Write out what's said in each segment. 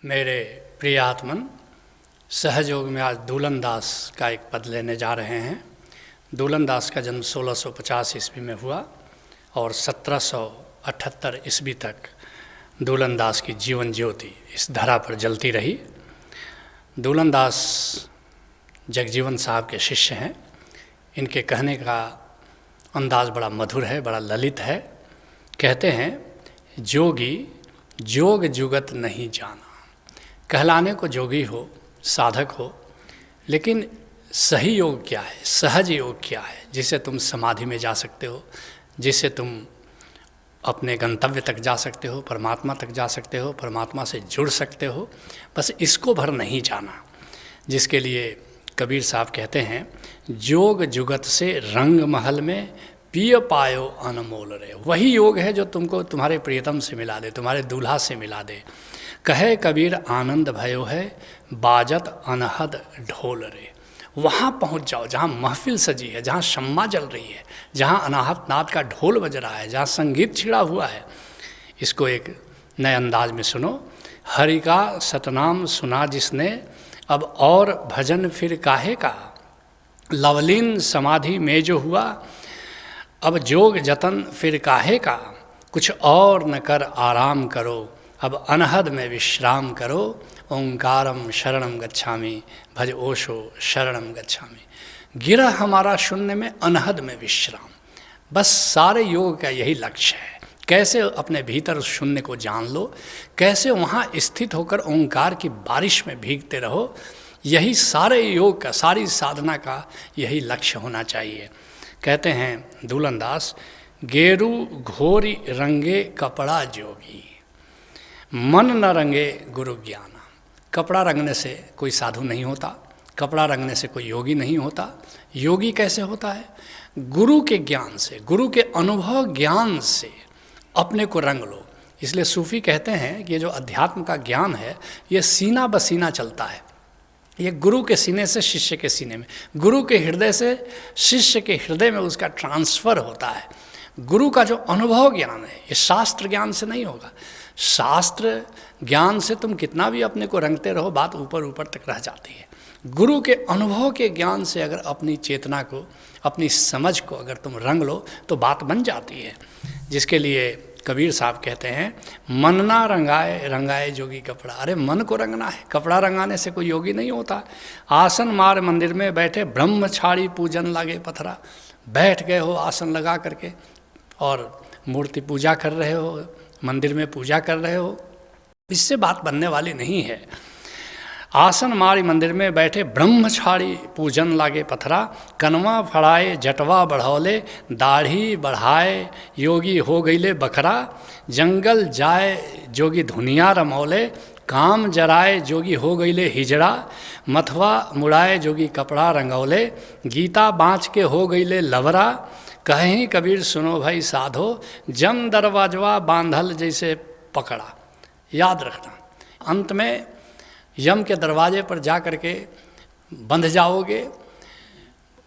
मेरे प्रिय आत्मन, सहयोग में आज दूलन दास का एक पद लेने जा रहे हैं। दूलन दास का जन्म 1650 ईस्वी में हुआ और 1778 ईस्वी तक दूलन दास की जीवन ज्योति इस धरा पर जलती रही। दूलन दास जगजीवन साहब के शिष्य हैं। इनके कहने का अंदाज़ बड़ा मधुर है, बड़ा ललित है। कहते हैं, जोगी जोग जुगत नहीं जाना। कहलाने को जोगी हो, साधक हो, लेकिन सही योग क्या है, सहज योग क्या है, जिससे तुम समाधि में जा सकते हो, जिससे तुम अपने गंतव्य तक जा सकते हो, परमात्मा तक जा सकते हो, परमात्मा से जुड़ सकते हो। बस इसको भर नहीं जाना, जिसके लिए कबीर साहब कहते हैं, जोग जुगत से रंग महल में पिय पायो अनमोल रे। वही योग है जो तुमको तुम्हारे प्रियतम से मिला दे, तुम्हारे दूल्हा से मिला दे। कहे कबीर आनंद भयो है, बाजत अनहद ढोल रे। वहाँ पहुँच जाओ जहाँ महफिल सजी है, जहाँ शम्मा जल रही है, जहाँ अनाहत नाद का ढोल बज रहा है, जहाँ संगीत छिड़ा हुआ है। इसको एक नए अंदाज में सुनो। हरि का सतनाम सुना जिसने, अब और भजन फिर काहे का। लवलीन समाधि में जो हुआ, अब जोग जतन फिर काहे का। कुछ और न कर आराम करो, अब अनहद में विश्राम करो। ओंकारम शरणम गच्छामि, भज ओशो शरणम गच्छामि। गिरा हमारा शून्य में, अनहद में विश्राम। बस सारे योग का यही लक्ष्य है। कैसे अपने भीतर उस शून्य को जान लो, कैसे वहाँ स्थित होकर ओंकार की बारिश में भीगते रहो। यही सारे योग का, सारी साधना का यही लक्ष्य होना चाहिए। कहते हैं दूलन दास, गेरू घोरी रंगे कपड़ा जोगी, मन न रंगे गुरु ज्ञान। कपड़ा रंगने से कोई साधु नहीं होता, कपड़ा रंगने से कोई योगी नहीं होता। योगी कैसे होता है? गुरु के ज्ञान से, गुरु के अनुभव ज्ञान से अपने को रंग लो। इसलिए सूफी कहते हैं कि ये जो अध्यात्म का ज्ञान है, ये सीना बसीना चलता है। ये गुरु के सीने से शिष्य के सीने में, गुरु के हृदय से शिष्य के हृदय में उसका ट्रांसफ़र होता है। गुरु का जो अनुभव ज्ञान है, ये शास्त्र ज्ञान से नहीं होगा। शास्त्र ज्ञान से तुम कितना भी अपने को रंगते रहो, बात ऊपर ऊपर तक रह जाती है। गुरु के अनुभव के ज्ञान से अगर अपनी चेतना को, अपनी समझ को अगर तुम रंग लो, तो बात बन जाती है। जिसके लिए कबीर साहब कहते हैं, मन ना रंगाए रंगाए जोगी कपड़ा। अरे मन को रंगना है, कपड़ा रंगाने से कोई योगी नहीं होता। आसन मार मंदिर में बैठे, ब्रह्मचारी पूजन लागे पथरा। बैठ गए हो आसन लगा करके और मूर्ति पूजा कर रहे हो, मंदिर में पूजा कर रहे हो, इससे बात बनने वाली नहीं है। आसन मारी मंदिर में बैठे, ब्रह्मचारी पूजन लागे पथरा। कनवा फड़ाए जटवा बढ़ौले, दाढ़ी बढ़ाए योगी हो गईले बखरा। जंगल जाए जोगी धुनिया रमौले, काम जराए जोगी हो गईले हिजड़ा। मथवा मुड़ाए जोगी कपड़ा रंगौले, गीता बाँच के हो गईले लवरा। कहीं कबीर सुनो भाई साधो, जम दरवाजवा बांधल जैसे पकड़ा। याद रखना, अंत में यम के दरवाजे पर जा कर के बंध जाओगे।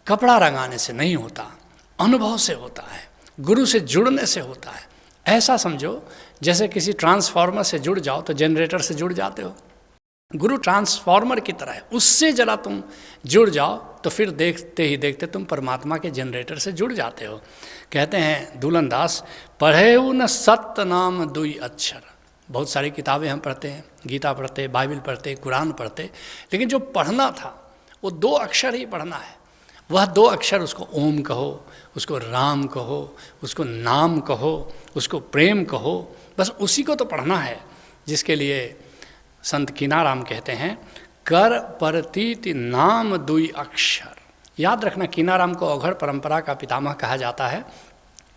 कपड़ा रंगाने से नहीं होता, अनुभव से होता है, गुरु से जुड़ने से होता है। ऐसा समझो जैसे किसी ट्रांसफार्मर से जुड़ जाओ तो जनरेटर से जुड़ जाते हो। गुरु ट्रांसफार्मर की तरह है, उससे जरा तुम जुड़ जाओ तो फिर देखते ही देखते तुम परमात्मा के जनरेटर से जुड़ जाते हो। कहते हैं दूलन दास, पढ़े न सत्य नाम दुई अक्षर। बहुत सारी किताबें हम पढ़ते हैं, गीता पढ़ते, बाइबल पढ़ते, कुरान पढ़ते, लेकिन जो पढ़ना था वो 2 अक्षर ही पढ़ना है। वह 2 अक्षर, उसको ओम कहो, उसको राम कहो, उसको नाम कहो, उसको प्रेम कहो, बस उसी को तो पढ़ना है। जिसके लिए संत कीनाराम कहते हैं, कर परतीति नाम दुई अक्षर। याद रखना, कीनाराम को अवघड़ परंपरा का पितामह कहा जाता है,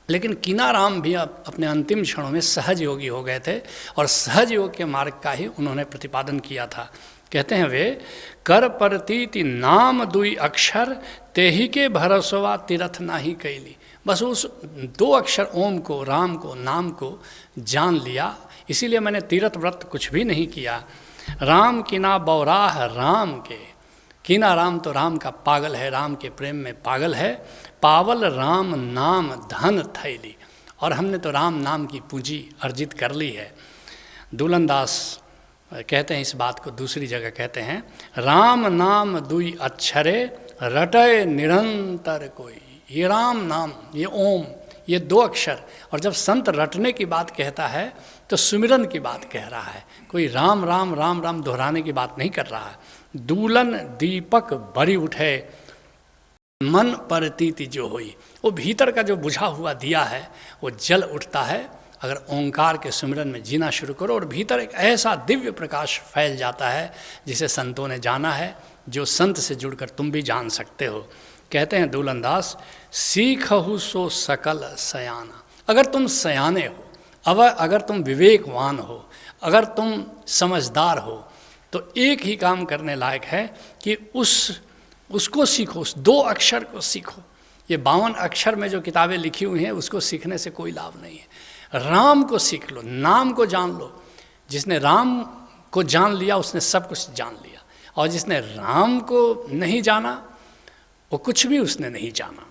लेकिन कीनाराम भी अपने अंतिम क्षणों में सहज योगी हो गए थे और सहज योग के मार्ग का ही उन्होंने प्रतिपादन किया था। कहते हैं वे, कर परतीति नाम दुई अक्षर, तेही के भरोसवा तीरथ नाही कैली। बस उस 2 अक्षर ओम को, राम को, नाम को जान लिया, इसीलिए मैंने तीर्थ व्रत कुछ भी नहीं किया। राम कीना बौराह राम के, कीना राम तो राम का पागल है, राम के प्रेम में पागल है। पावल राम नाम धन थैली, और हमने तो राम नाम की पूंजी अर्जित कर ली है। दूलन दास कहते हैं इस बात को दूसरी जगह कहते हैं, राम नाम दुई अक्षरे रटय निरंतर कोई। ये राम नाम, ये ओम, ये 2 अक्षर, और जब संत रटने की बात कहता है तो सुमिरन की बात कह रहा है, कोई राम राम राम राम दोहराने की बात नहीं कर रहा है। दूलन दीपक भरी उठे मन परतीति जो हुई, वो भीतर का जो बुझा हुआ दिया है वो जल उठता है अगर ओंकार के सुमिरन में जीना शुरू करो, और भीतर एक ऐसा दिव्य प्रकाश फैल जाता है जिसे संतों ने जाना है, जो संत से जुड़कर तुम भी जान सकते हो। कहते हैं दूलन दास, सीखहु सो सकल सयाना। अगर तुम सयाने हो, अगर तुम विवेकवान हो, अगर तुम समझदार हो, तो एक ही काम करने लायक है कि उसको सीखो, उस 2 अक्षर को सीखो। ये 52 अक्षर में जो किताबें लिखी हुई हैं उसको सीखने से कोई लाभ नहीं है। राम को सीख लो, नाम को जान लो। जिसने राम को जान लिया उसने सब कुछ जान लिया, और जिसने राम को नहीं जाना वो कुछ भी उसने नहीं जाना।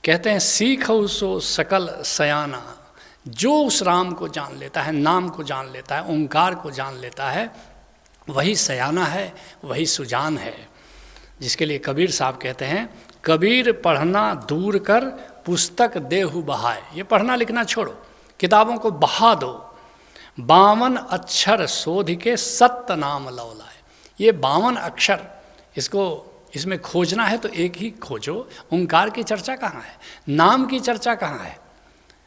कहते हैं सीखो सो सकल सयाना। जो उस राम को जान लेता है, नाम को जान लेता है, ओंकार को जान लेता है, वही सयाना है, वही सुजान है। जिसके लिए कबीर साहब कहते हैं, कबीर पढ़ना दूर कर पुस्तक देहु बहाए। ये पढ़ना लिखना छोड़ो, किताबों को बहा दो। 52 अक्षर शोध के सत्य नाम लौलाए। ये 52 अक्षर, इसमें खोजना है तो एक ही खोजो। ओंकार की चर्चा कहाँ है, नाम की चर्चा कहाँ है,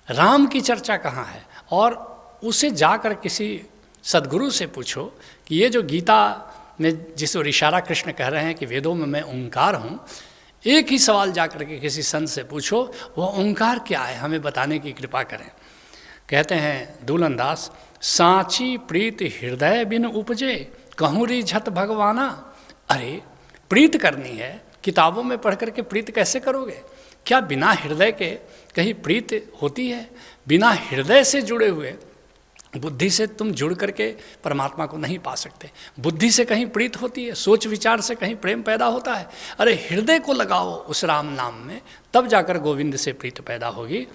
राम की चर्चा कहाँ है, और उसे जाकर किसी सद्गुरु से पूछो कि ये जो गीता में जिस ओर इशारा कृष्ण कह रहे हैं कि वेदों में मैं ओंकार हूँ, एक ही सवाल जाकर के किसी संत से पूछो, वह ओंकार क्या है हमें बताने की कृपा करें। कहते हैं दूलन दास, सांची प्रीत हृदय बिन उपजे कहूँ रिझत भगवाना। अरे प्रीत करनी है, किताबों में पढ़ करके प्रीत कैसे करोगे? क्या बिना हृदय के कहीं प्रीत होती है? बिना हृदय से जुड़े हुए बुद्धि से तुम जुड़ करके परमात्मा को नहीं पा सकते। बुद्धि से कहीं प्रीत होती है, सोच विचार से कहीं प्रेम पैदा होता है। अरे हृदय को लगाओ उस राम नाम में, तब जाकर गोविंद से प्रीत पैदा होगी।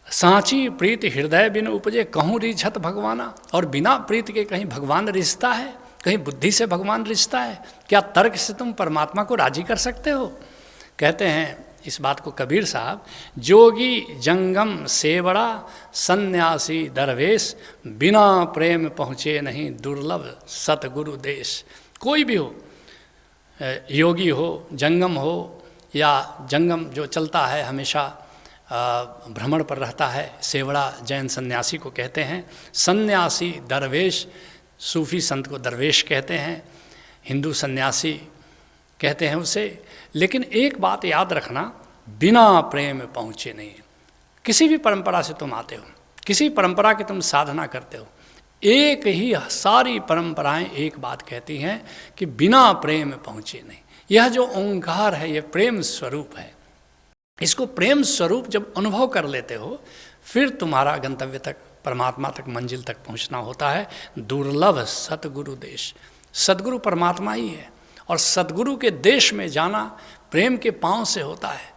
सांची प्रीत हृदय बिन उपजे कहूँ रिझत भगवाना। और बिना प्रीत के कहीं भगवान रिश्ता है, कहीं बुद्धि से भगवान रिश्ता है? क्या तर्क से तुम परमात्मा को राजी कर सकते हो? कहते हैं इस बात को कबीर साहब, जोगी जंगम सेवड़ा सन्यासी दरवेश बिना प्रेम पहुँचे नहीं दुर्लभ सतगुरु देश। कोई भी हो, योगी हो, जंगम हो, या जंगम जो चलता है हमेशा भ्रमण पर रहता है, सेवड़ा जैन सन्यासी को कहते हैं, सन्यासी दरवेश सूफी संत को दरवेश कहते हैं, हिंदू सन्यासी कहते हैं उसे। लेकिन एक बात याद रखना, बिना प्रेम पहुँचे नहीं। किसी भी परंपरा से तुम आते हो, किसी परंपरा की तुम साधना करते हो, एक ही सारी परंपराएं एक बात कहती हैं कि बिना प्रेम पहुँचे नहीं। यह जो ओंकार है ये प्रेम स्वरूप है। इसको प्रेम स्वरूप जब अनुभव कर लेते हो, फिर तुम्हारा गंतव्य तक, परमात्मा तक, मंजिल तक पहुंचना होता है। दुर्लभ सतगुरु देश, सदगुरु परमात्मा ही है, और सदगुरु के देश में जाना प्रेम के पांव से होता है।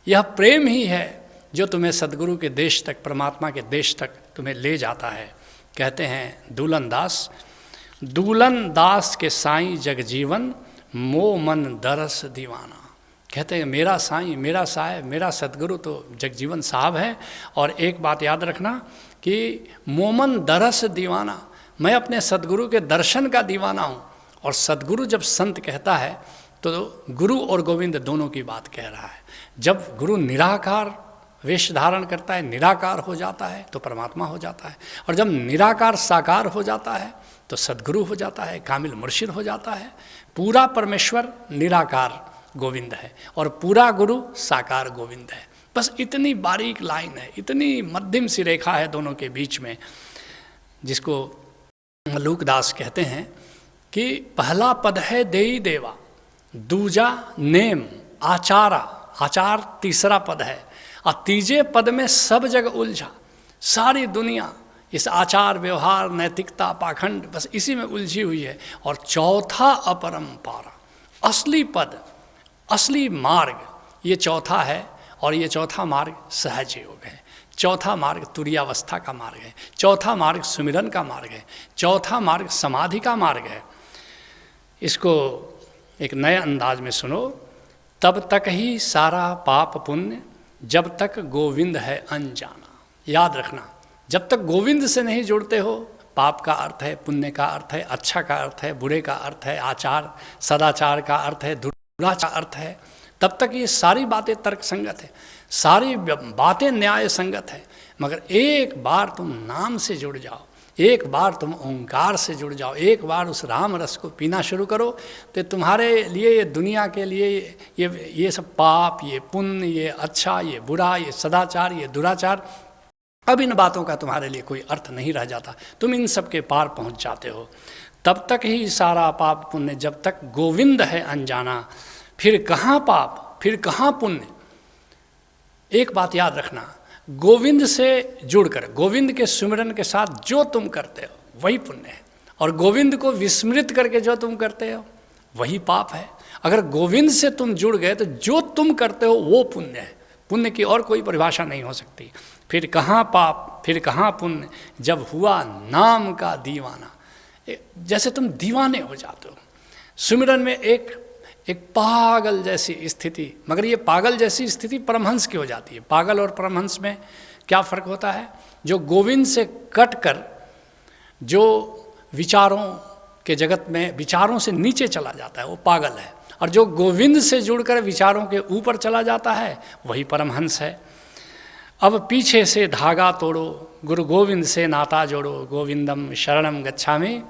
यह प्रेम ही है जो तुम्हें सदगुरु के देश तक, परमात्मा के देश तक तुम्हें ले जाता है। कहते हैं दूलन दास के साईं जगजीवन मो मन दरस दीवाना। कहते हैं मेरा साईं, मेरा साहेब, मेरा सदगुरु तो जगजीवन साहब है। और एक बात याद रखना कि मोमन दरस दीवाना, मैं अपने सदगुरु के दर्शन का दीवाना हूँ। और सदगुरु जब संत कहता है तो गुरु और गोविंद दोनों की बात कह रहा है। जब गुरु निराकार वेश धारण करता है, निराकार हो जाता है, तो परमात्मा हो जाता है। और जब निराकार साकार हो जाता है तो सदगुरु हो जाता है, कामिल मुर्शिद हो जाता है। पूरा परमेश्वर निराकार गोविंद है और पूरा गुरु साकार गोविंद है। बस इतनी बारीक लाइन है, इतनी मध्यम सी रेखा है दोनों के बीच में, जिसको मलूकदास कहते हैं कि पहला पद है देई देवा, दूजा नेम आचारा, आचार तीसरा पद है, और तीजे पद में सब जगह उलझा। सारी दुनिया इस आचार व्यवहार नैतिकता पाखंड बस इसी में उलझी हुई है। और चौथा अपरंपारा, असली पद, असली मार्ग, ये चौथा है। और ये चौथा मार्ग सहज योग है। चौथा मार्ग तुरीयावस्था का मार्ग है, चौथा मार्ग सुमिरन का मार्ग है, चौथा मार्ग समाधि का मार्ग है। इसको एक नए अंदाज में सुनो। तब तक ही सारा पाप पुण्य जब तक गोविंद है अनजाना। याद रखना, जब तक गोविंद से नहीं जुड़ते हो, पाप का अर्थ है, पुण्य का अर्थ है, अच्छा का अर्थ है, बुरे का अर्थ है, आचार सदाचार का अर्थ है, दुराचार का अर्थ है, तब तक ये सारी बातें तर्क संगत है, सारी बातें न्याय संगत है। मगर एक बार तुम नाम से जुड़ जाओ, एक बार तुम ओंकार से जुड़ जाओ, एक बार उस राम रस को पीना शुरू करो, तो तुम्हारे लिए, ये दुनिया के लिए ये सब पाप, ये पुण्य, ये अच्छा, ये बुरा, ये सदाचार, ये दुराचार, अब इन बातों का तुम्हारे लिए कोई अर्थ नहीं रह जाता। तुम इन सब के पार पहुंच जाते हो। तब तक ही सारा पाप पुण्य जब तक गोविंद है अनजाना। फिर कहाँ पाप, फिर कहाँ पुण्य। एक बात याद रखना, गोविंद से जुड़कर, गोविंद के सुमिरन के साथ जो तुम करते हो वही पुण्य है, और गोविंद को विस्मृत करके जो तुम करते हो वही पाप है। अगर गोविंद से तुम जुड़ गए तो जो तुम करते हो वो पुण्य है। पुण्य की और कोई परिभाषा नहीं हो सकती। फिर कहाँ पाप, फिर कहाँ पुण्य, जब हुआ नाम का दीवाना। जैसे तुम दीवाने हो जाते हो सुमिरन में, एक पागल जैसी स्थिति। मगर ये पागल जैसी स्थिति परमहंस की हो जाती है। पागल और परमहंस में क्या फ़र्क होता है? जो गोविंद से कट कर जो विचारों के जगत में विचारों से नीचे चला जाता है वो पागल है, और जो गोविंद से जुड़कर विचारों के ऊपर चला जाता है वही परमहंस है। अब पीछे से धागा तोड़ो, गुरु गोविंद से नाता जोड़ो, गोविंदम शरणम गच्छामि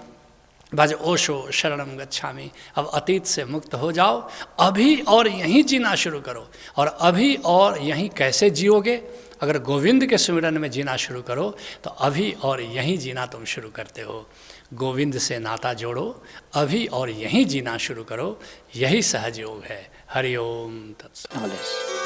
भज ओशो शरणम गच्छामि। अब अतीत से मुक्त हो जाओ, अभी और यहीं जीना शुरू करो। और अभी और यहीं कैसे जियोगे? अगर गोविंद के सुमिरन में जीना शुरू करो तो अभी और यहीं जीना तुम शुरू करते हो। गोविंद से नाता जोड़ो, अभी और यहीं जीना शुरू करो, यही सहज योग है। हरि ओम तत्सत।